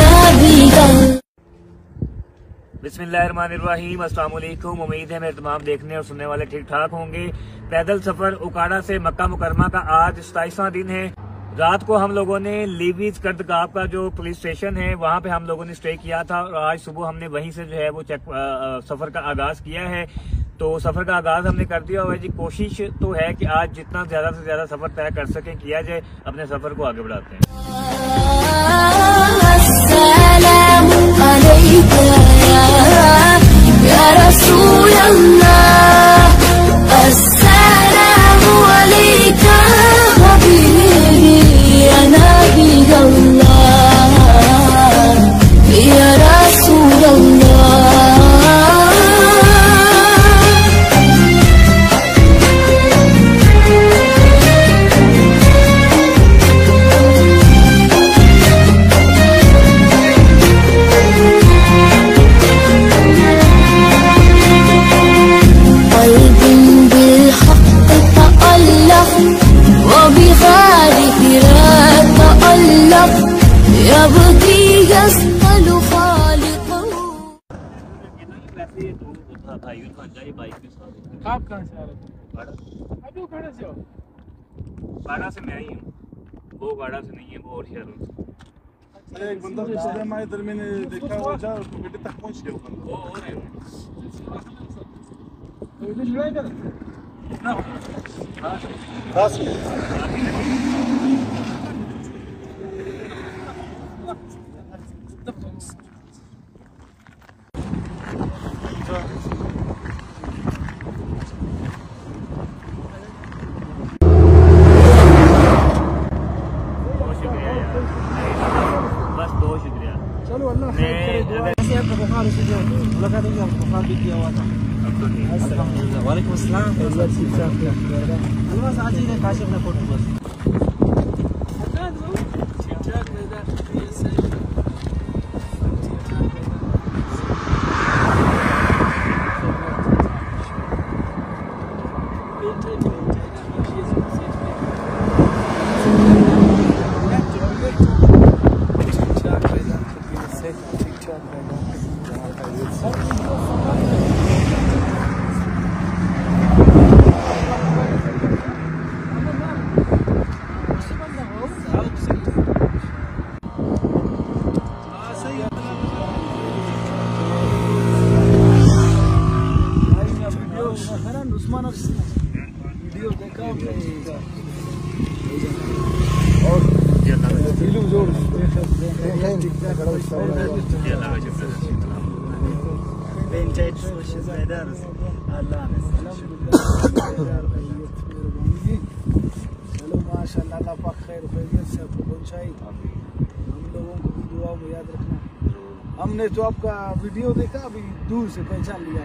नबी बिस्मिल्लाहिर्रहमानिर्रहीम। अस्सलाम वालेकुम। उम्मीद है मेरे तमाम देखने और सुनने वाले ठीक ठाक होंगे। पैदल सफर उकाड़ा से मक्का मुकरमा का आज 27वां दिन है। रात को हम लोगों ने लीवीज कर्दगाब का जो पुलिस स्टेशन है वहां पे हम लोगों ने स्टे किया था और आज सुबह हमने वहीं से जो है वो सफर का आगाज किया है। तो सफर का आगाज हमने कर दिया हुआ है जी। कोशिश तो है कि आज जितना ज्यादा से ज्यादा सफर तय कर सके किया जाए। अपने सफर को आगे बढ़ाते हैं। या रसूल अल्लाह अस्सलाम अलैका हबीबी या नबी अल्लाह या रसूल अल्लाह। आप कहाँ से आ रहे थे? अभी उकाड़ा से हो? उकाड़ा से मैं ही हूँ, वो उकाड़ा से नहीं है, वो और शहरों से। एक बंदा पिछले माह इधर मैंने देखा वो जा गड्ढे तक पहुँच गया वो और है। तो इधर लड़ाई कर खास वालेकुम अस्सलाम। बस आज ही काशिफ ने फोटो बस वीडियो देखा और फिल्म जोड़ चलो माशाल्लाह अल्लाह पाक खैर खैरियत से आपको पहुंचाई। हम लोगों को भी दुआ में याद रखना। हमने तो आपका वीडियो देखा, अभी दूर से पहचान लिया।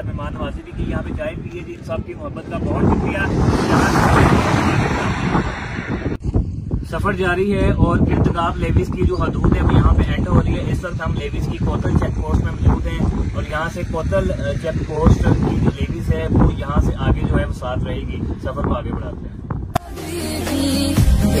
साथ मेहमान नवाजी भी की, यहाँ पे चाय पी है जी। सबकी मोहब्बत का बहुत शुक्रिया। सफर जारी है और इर्तिकाब लेविस की जो हदूद है वो यहाँ पे एंड हो रही है। इस वक्त हम लेविस की कोतल चेक पोस्ट में मौजूद हैं और यहाँ से कोतल चेक पोस्ट की जो लेविस है वो यहाँ से आगे जो है वो साथ रहेगी। सफर को आगे बढ़ाते हैं।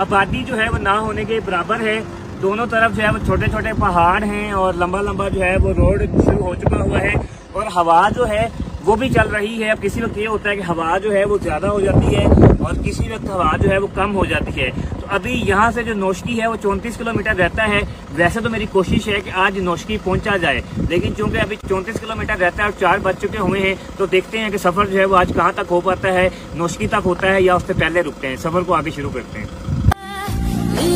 आबादी जो है वो ना होने के बराबर है। दोनों तरफ जो है वो छोटे छोटे पहाड़ हैं और लंबा लंबा जो है वो रोड शुरू हो चुका हुआ है और हवा जो है वो भी चल रही है। अब किसी वक्त ये होता है कि हवा जो है वो ज्यादा हो जाती है और किसी वक्त हवा जो है वो कम हो जाती है। तो अभी यहाँ से जो नौशकी है वो 34 किलोमीटर रहता है। वैसे तो मेरी कोशिश है कि आज नौशकी पहुंचा जाए, लेकिन चूंकि अभी 34 किलोमीटर रहता है और 4 बज चुके हुए हैं तो देखते हैं कि सफर जो है वो आज कहाँ तक हो पाता है, नौशकी तक होता है या उससे पहले रुकते हैं। सफर को आगे शुरू करते हैं।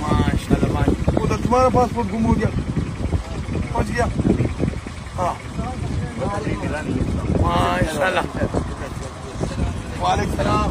माशाल्लाह। उधर तुम्हारा पासपोर्ट गुम हो गया, पहुंच गया? हाँ माशाल्लाह। वालेकुम सलाम।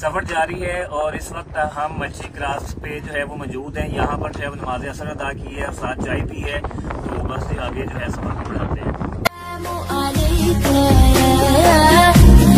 सफर जारी है और इस वक्त हम मच्छी क्रास पे जो है वो मौजूद हैं। यहाँ पर जो है वो नमाज असर अदा की है और साथ चाय पी है। तो बस आगे जो है सफर को बढ़ाते हैं।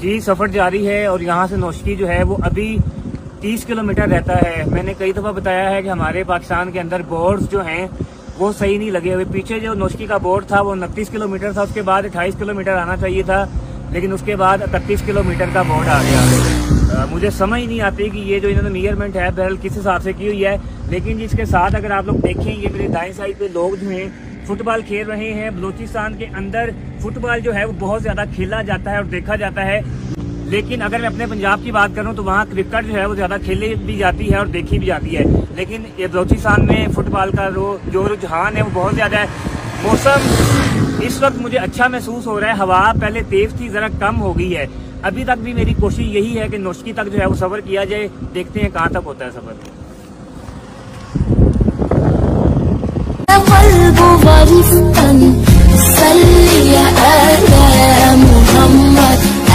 जी सफर जारी है और यहाँ से नौशकी जो है वो अभी 30 किलोमीटर रहता है। मैंने कई दफा बताया है कि हमारे पाकिस्तान के अंदर बोर्ड्स जो हैं वो सही नहीं लगे हुए। पीछे जो नौशकी का बोर्ड था वो 29 किलोमीटर था, उसके बाद 28 किलोमीटर आना चाहिए था, लेकिन उसके बाद 31 किलोमीटर का बोर्ड आ गया। मुझे समझ नहीं आती कि ये जो इन्होंने मेजरमेंट है बहरहाल किस हिसाब से की हुई है। लेकिन जिसके साथ अगर आप लोग देखें, ये मेरे दाएं साइड पे लोग जो हैं फुटबॉल खेल रहे हैं। बलूचिस्तान के अंदर फुटबॉल जो है वो बहुत ज्यादा खेला जाता है और देखा जाता है। लेकिन अगर मैं अपने पंजाब की बात करूं तो वहाँ क्रिकेट जो है वो ज्यादा खेली भी जाती है और देखी भी जाती है। लेकिन ये बलूचिस्तान में फुटबॉल का जो रुझान है वो बहुत ज्यादा है। मौसम इस वक्त मुझे अच्छा महसूस हो रहा है। हवा पहले तेज थी, जरा कम हो गई है। अभी तक भी मेरी कोशिश यही है कि नौशकी तक जो है वो सफर किया जाए। देखते हैं कहाँ तक होता है सफर।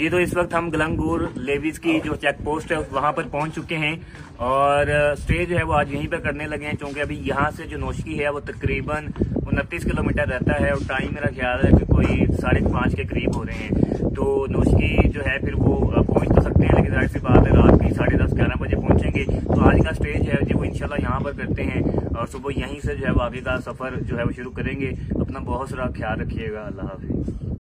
जी तो इस वक्त हम गलंगूर लेवीज की जो चेक पोस्ट है वहां पर पहुंच चुके हैं और स्टे जो है वो आज यहीं पर करने लगे हैं, क्योंकि अभी यहाँ से जो नौशकी है वो तकरीबन 29 किलोमीटर रहता है और टाइम मेरा ख्याल है कि कोई 5:30 के करीब हो रहे हैं। तो नौशकी जो है फिर वो पहुंच तो सकते हैं, लेकिन जाहिर सी बात है रात की 10:30-11 बजे पहुंचेंगे। तो आज का स्टेज है जो वो इंशाल्लाह यहाँ पर करते हैं और सुबह यहीं से जो है वो आगे का सफर जो है वो शुरू करेंगे। अपना बहुत सारा ख्याल रखिएगा। अल्लाह हाफिज।